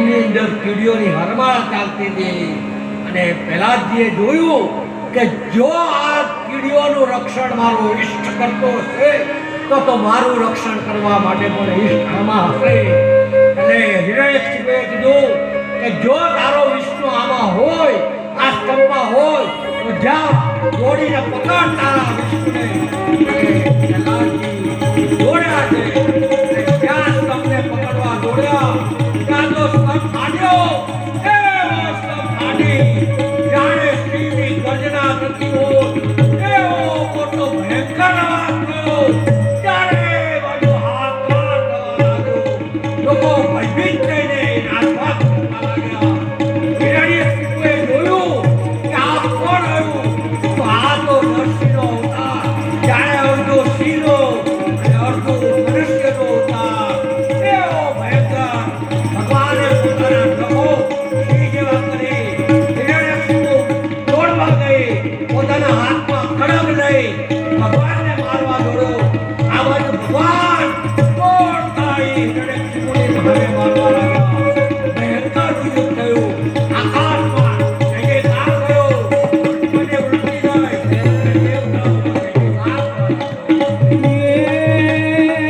વનની અંદર કીડીઓની હરમાળ ચાલતી હતી અને પ્રહલાદજીએ જોયું કે જો આ કીડીઓનું રક્ષણ મારો ઈષ્ટ કરતો હશે તો મારું રક્ષણ કરવા માટે પણ ઈષ્ટ આમાં હશે. અને હિરણ્યકશિપુએ કીધું કે જો તારો વિષ્ણુ આમાં હોય, આ સ્તંભમાં હોય તો જા દોડીને પકડ તારા વિષ્ણુને. પ્રહલાદજી દોડ્યા છે અને ત્યાં સ્તંભને પકડવા દોડ્યા ત્યાં તો સ્તંભ ફાટ્યો. એવો સ્તંભ ફાટી જાણે સિંહની ગર્જના થતી હોય એવો મોટો ભયંકર અવાજ થયો. ત્યારે બાજુ હાહાકાર થવા લાગ્યો. લોકો ભયભીત થઈને નાચવા કરવા લાગ્યા. હિરણ્યકશિપુએ જોયું કે આ કોણ આવ્યું? તો આ તો નરસિંહનો અવતાર, જાણે અડધો સિંહનો અને અડધો મનુષ્યનો અવતાર. એવો ભયંકર. ભગવાને પોતાના નખો સિંહ જેવા કરી હિરણ્યકશિપુ દોડવા ગઈ. પોતાના હાથમાં ખડગ લઈ ભગવાન